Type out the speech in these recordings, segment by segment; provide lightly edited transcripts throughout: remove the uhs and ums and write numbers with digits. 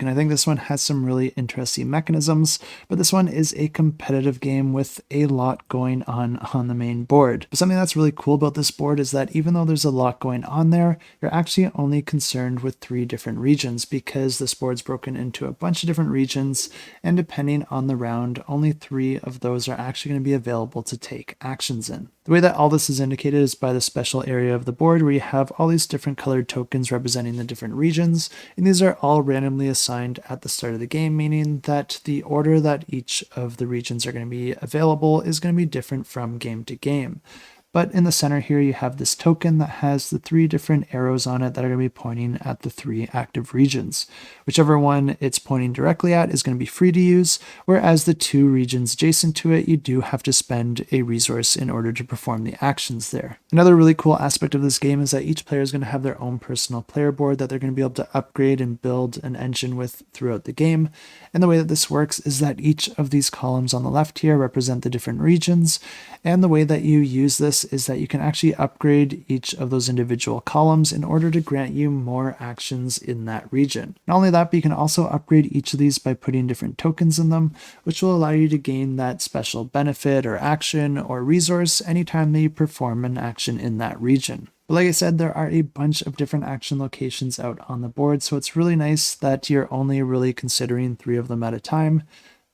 And I think this one has some really interesting mechanisms, but this one is a competitive game with a lot going on the main board. But something that's really cool about this board is that even though there's a lot going on there, you're actually only concerned with 3 different regions because this board's broken into a bunch of different regions, and depending on the round, only 3 of those are actually going to be available to take actions in. The way that all this is indicated is by the special area of the board where you have all these different colored tokens representing the different regions, and these are all randomly assigned at the start of the game, meaning that the order that each of the regions are going to be available is going to be different from game to game. But in the center here, you have this token that has the 3 different arrows on it that are going to be pointing at the 3 active regions. Whichever one it's pointing directly at is going to be free to use, whereas the 2 regions adjacent to it, you do have to spend a resource in order to perform the actions there. Another really cool aspect of this game is that each player is going to have their own personal player board that they're going to be able to upgrade and build an engine with throughout the game. And the way that this works is that each of these columns on the left here represent the different regions, and the way that you use this is that you can actually upgrade each of those individual columns in order to grant you more actions in that region. Not only that, but you can also upgrade each of these by putting different tokens in them, which will allow you to gain that special benefit or action or resource anytime that you perform an action in that region. But like I said, there are a bunch of different action locations out on the board, so it's really nice that you're only really considering 3 of them at a time.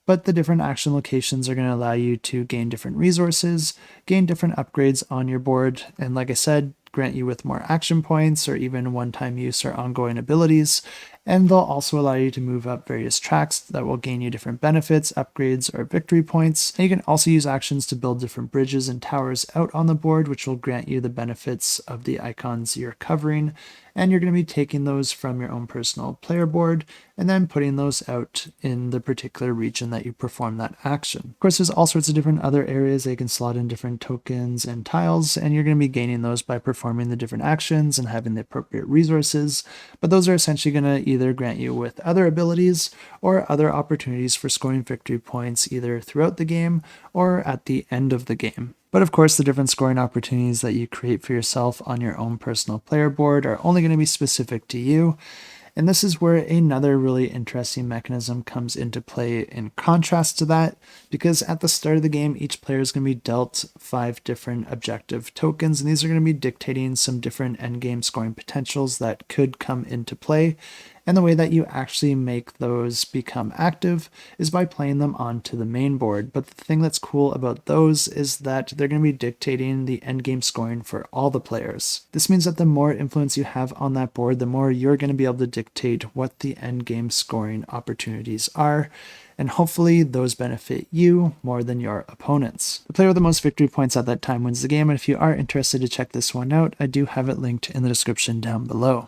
But the different action locations are going to allow you to gain different resources, gain different upgrades on your board, and like I said, grant you with more action points or even one-time use or ongoing abilities. And they'll also allow you to move up various tracks that will gain you different benefits, upgrades, or victory points. And you can also use actions to build different bridges and towers out on the board, which will grant you the benefits of the icons you're covering. And you're going to be taking those from your own personal player board and then putting those out in the particular region that you perform that action. Of course, there's all sorts of different other areas that you can slot in different tokens and tiles, and you're going to be gaining those by performing the different actions and having the appropriate resources. But those are essentially going to either grant you with other abilities or other opportunities for scoring victory points either throughout the game or at the end of the game. But of course, the different scoring opportunities that you create for yourself on your own personal player board are only going to be specific to you. And this is where another really interesting mechanism comes into play in contrast to that, because at the start of the game, each player is going to be dealt 5 different objective tokens, and these are going to be dictating some different endgame scoring potentials that could come into play. And the way that you actually make those become active is by playing them onto the main board. But the thing that's cool about those is that they're going to be dictating the endgame scoring for all the players. This means that the more influence you have on that board, the more you're going to be able to dictate what the endgame scoring opportunities are. And hopefully those benefit you more than your opponents. The player with the most victory points at that time wins the game, and if you are interested to check this one out, I do have it linked in the description down below.